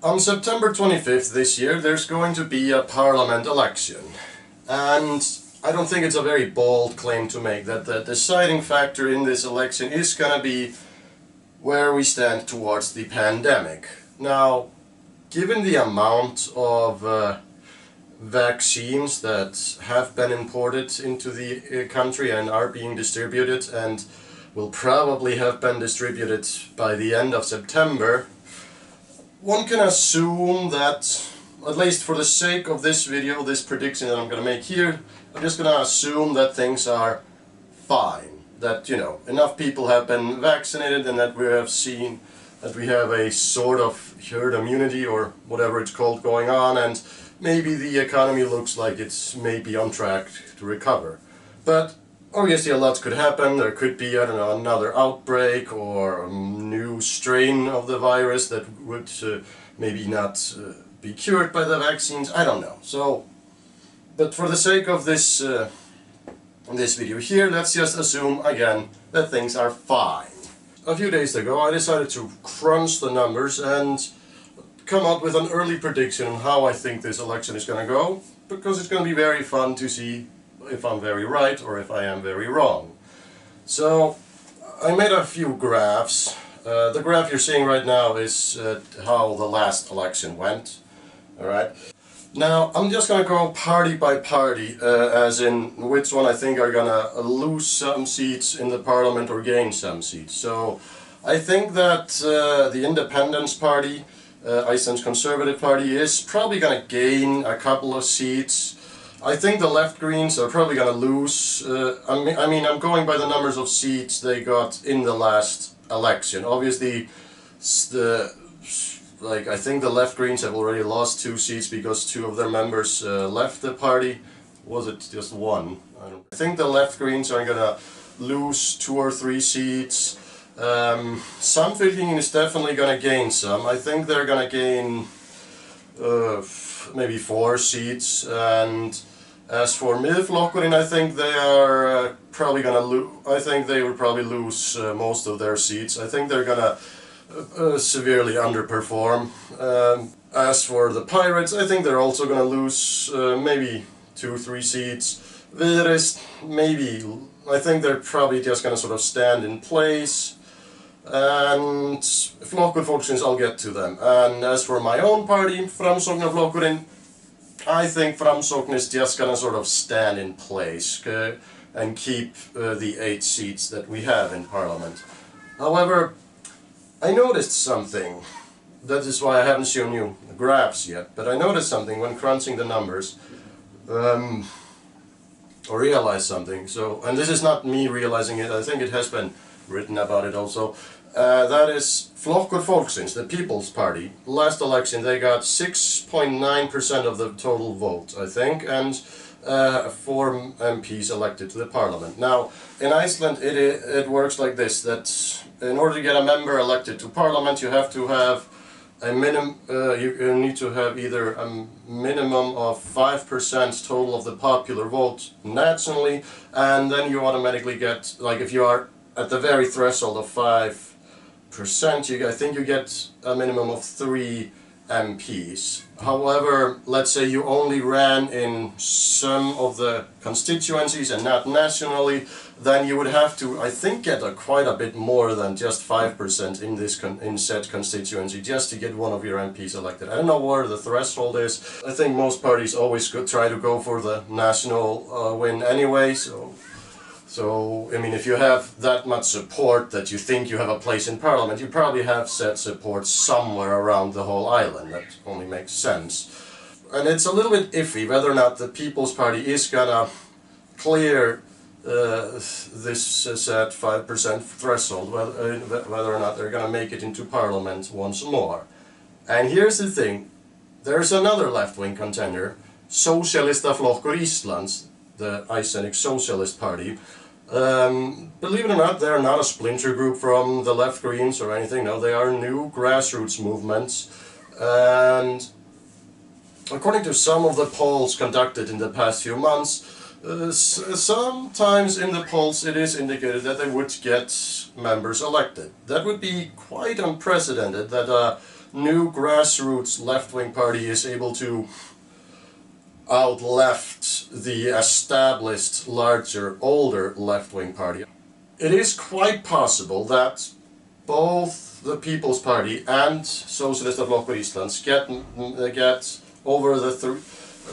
On September 25th this year there's going to be a parliament election, and I don't think it's a very bold claim to make that the deciding factor in this election is going to be where we stand towards the pandemic. Now, given the amount of vaccines that have been imported into the country and are being distributed and will probably have been distributed by the end of September, one can assume that, at least for the sake of this video, this prediction that I'm going to make here, I'm just going to assume that things are fine. That, enough people have been vaccinated and that we have seen that we have a sort of herd immunity or whatever it's called going on, and maybe the economy looks like it's maybe on track to recover. But obviously a lot could happen. There could be, I don't know, another outbreak or a new strain of the virus that would maybe not be cured by the vaccines. I don't know. So, but for the sake of this video here, let's just assume again that things are fine. A few days ago I decided to crunch the numbers and come up with an early prediction on how I think this election is going to go, because it's going to be very fun to see if I'm very right or if I am very wrong. So I made a few graphs. The graph you're seeing right now is how the last election went. Alright. Now I'm just going to go party by party, as in which one I think are going to lose some seats in the parliament or gain some seats. So I think that the Independence Party, Iceland's Conservative Party, is probably going to gain a couple of seats. I think the Left Greens are probably going to lose. I mean, I'm going by the numbers of seats they got in the last election. Obviously, I think the Left Greens have already lost 2 seats because 2 of their members left the party. Was it just 1? I think the Left Greens are going to lose 2 or 3 seats. Samfylkingin is definitely going to gain some. I think they're going to gain maybe 4 seats, and as for Miðflokkurinn, I think they are probably going to lose. I think they will probably lose most of their seats. I think they're going to severely underperform. As for the Pirates, I think they're also going to lose maybe 2-3 seats. Viðreisn, maybe. I think they're probably just going to sort of stand in place. And Flokkur Fólksins, I'll get to them. And as for my own party, Framsóknarflokkurinn, I think Framsókn is just gonna sort of stand in place and keep the 8 seats that we have in Parliament. However, I noticed something. That is why I haven't shown you the graphs yet, but I noticed something when crunching the numbers. Or realized something. So, and this is not me realizing it, I think it has been written about it also. That is Flokkur Fólksins, the People's Party. Last election they got 6.9% of the total vote, I think, and 4 MPs elected to the parliament. Now, in Iceland it works like this, that in order to get a member elected to parliament you have to have a you need to have either a minimum of 5% total of the popular vote nationally, and then you automatically get, like if you are at the very threshold of 5%, I think you get a minimum of 3 MPs. However, let's say you only ran in some of the constituencies and not nationally, then you would have to, I think, get quite a bit more than just 5% in this in said constituency just to get one of your MPs elected. I don't know where the threshold is. I think most parties always try to go for the national win anyway, So, I mean, if you have that much support that you think you have a place in Parliament, you probably have said support somewhere around the whole island. That only makes sense. And it's a little bit iffy whether or not the People's Party is gonna clear this set 5% threshold, whether or not they're gonna make it into Parliament once more. And here's the thing, there's another left-wing contender, Sósíalistaflokkur Íslands, the Icelandic Socialist Party. Believe it or not, they're not a splinter group from the Left Greens or anything. No, they are new grassroots movements, and according to some of the polls conducted in the past few months, sometimes in the polls it is indicated that they would get members elected. That would be quite unprecedented, that a new grassroots left-wing party is able to out-left the established, larger, older left-wing party, it is quite possible that both the People's Party and Socialista Flokkur Íslands get over the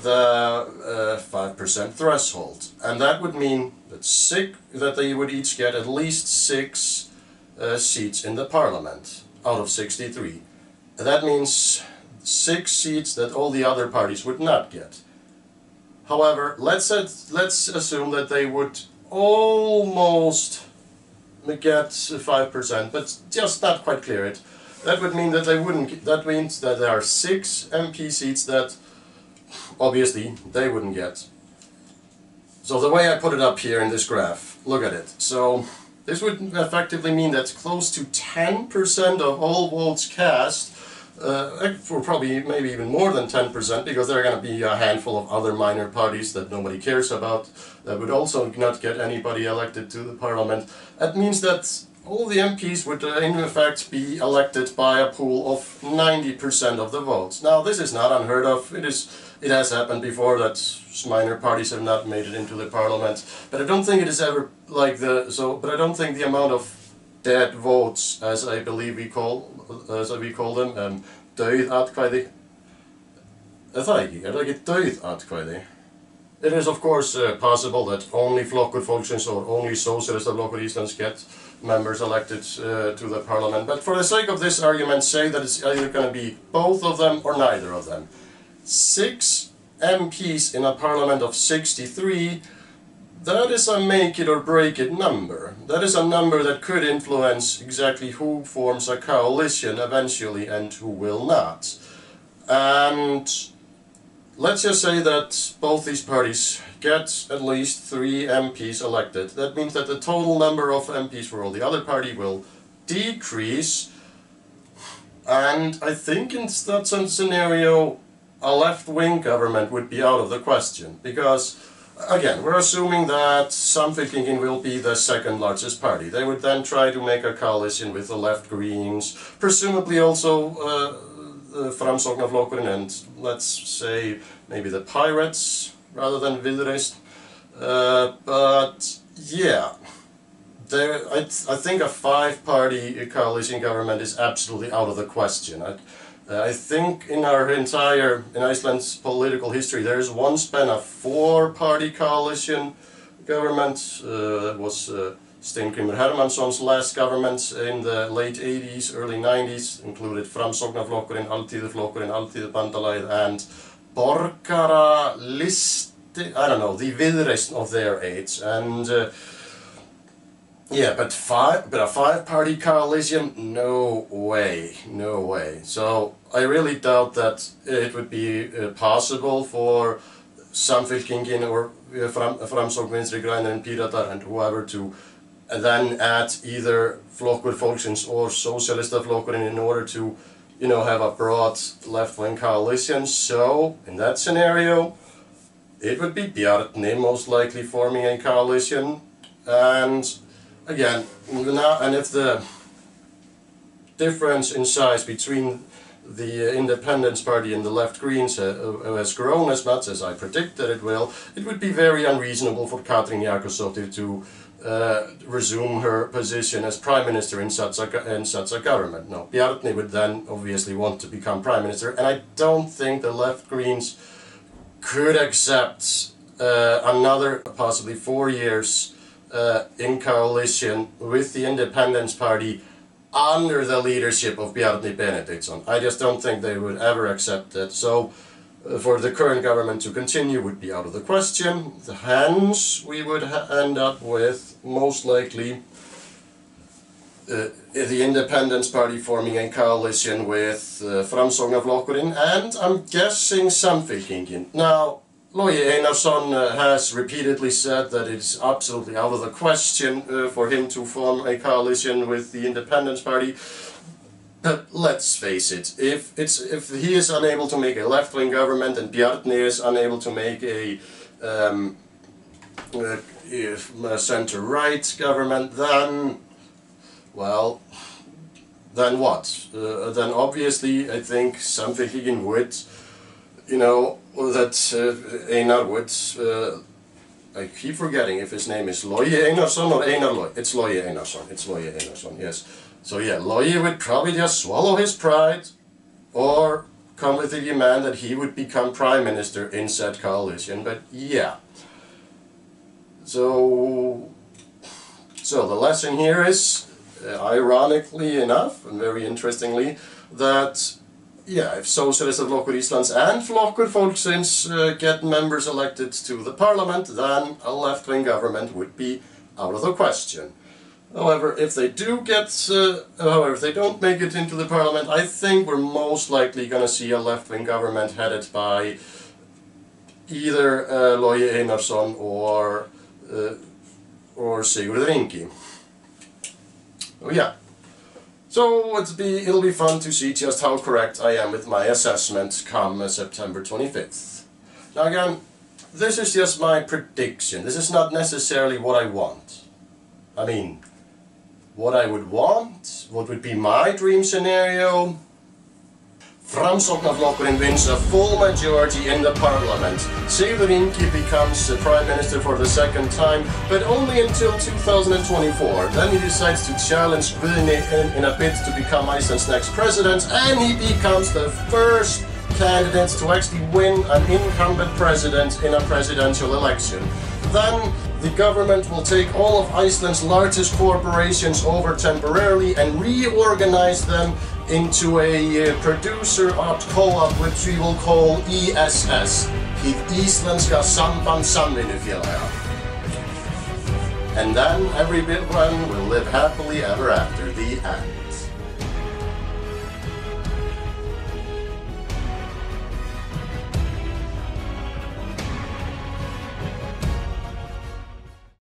5% threshold, and that would mean that they would each get at least 6 seats in the parliament out of 63. That means 6 seats that all the other parties would not get. However, let's assume that they would almost get 5%, but just not quite clear it. That would mean that they wouldn't. That means that there are 6 MP seats that obviously they wouldn't get. So the way I put it up here in this graph, look at it. So this would effectively mean that close to 10% of all votes cast, or probably maybe even more than 10%, because there are going to be a handful of other minor parties that nobody cares about that would also not get anybody elected to the parliament. That means that all the MPs would in effect be elected by a pool of 90% of the votes. Now this is not unheard of. It has happened before that minor parties have not made it into the parliament, but I don't think it is ever like but I don't think the amount of dead votes, as I believe we call them, dauð atkvæði. Það ekki? Það ekki dauð atkvæði? It is of course possible that only Flokkur Fólksins or only Socialista Flokkur Íslands get members elected to the parliament, but for the sake of this argument, say that it's either going to be both of them or neither of them. 6 MPs in a parliament of 63, that is a make it or break it number. That is a number that could influence exactly who forms a coalition eventually and who will not. And let's just say that both these parties get at least 3 MPs elected. That means that the total number of MPs for all the other party will decrease. And I think in that scenario, a left-wing government would be out of the question, because again, we're assuming that Samfylkingin will be the second largest party. They would then try to make a coalition with the left Greens, presumably also Framsóknarflokkurinn and, let's say, maybe the Pirates rather than Viðreisn. But yeah, I think a 5-party coalition government is absolutely out of the question. I think in Iceland's political history there is once been a 4-party coalition government. That was Steingrímur Hermannsson's last government in the late 80s, early 90s, included Framsóknarflokkurinn, Alþýðuflokkurinn, Alþýðubandalagið, and Borgaralisti, I don't know, the Viðreisn of their age. And yeah, but a 5-party coalition? No way, no way. So I really doubt that it would be possible for Samfylkingin or Framsókn, Vinstri Grænir and Píratar and whoever to then add either Flokkur Fólksins or Socialista Flokkurinn in order to, you know, have a broad left-wing coalition. So in that scenario, it would be Bjarni most likely forming a coalition. And again, and if the difference in size between the Independence Party and the Left Greens has grown as much as I predict that it will, it would be very unreasonable for Katrín Jakobsdóttir to resume her position as Prime Minister in such a government. No, Bjarni would then obviously want to become Prime Minister, and I don't think the Left Greens could accept another possibly 4 years in coalition with the Independence Party under the leadership of Bjarni Benediktsson. I just don't think they would ever accept that. So for the current government to continue would be out of the question. Hence we would end up with most likely the Independence Party forming a coalition with Framsóknarflokkurinn and I'm guessing Samfylkingin. Now, Logi Einarsson has repeatedly said that it's absolutely out of the question for him to form a coalition with the Independence Party. But let's face it, if he is unable to make a left-wing government and Bjarni is unable to make a center-right government, then, well, then what? Then obviously I think something would, you know, that Einar would, I keep forgetting if his name is Logi Einarsson or Einar Logi. It's Logi Einarsson. It's Logi Einarsson, yes. So yeah, Logi would probably just swallow his pride or come with the demand that he would become prime minister in said coalition. But yeah. So the lesson here is, ironically enough and very interestingly, that yeah, if Socialist Flokkur Íslands and Flokkur Fólksins get members elected to the parliament, then a left-wing government would be out of the question. However, if they do get, if they don't make it into the parliament, I think we're most likely going to see a left-wing government headed by either Logi Einarsson or Sigurður Ingi. Oh yeah. So it'll be fun to see just how correct I am with my assessment come September 25th. Now again, this is just my prediction. This is not necessarily what I want. I mean, what I would want, what would be my dream scenario? Framsóknarflokkurinn wins a full majority in the parliament. Sigurður Ingi becomes the prime minister for the second time, but only until 2024. Then he decides to challenge Guðni in a bid to become Iceland's next president, and he becomes the first candidate to actually win an incumbent president in a presidential election. Then the government will take all of Iceland's largest corporations over temporarily and reorganize them into a producer-owned co-op, which we will call ESS, Hið Íslenska Samband Samvinnufélaga. And then everyone will live happily ever after. The end.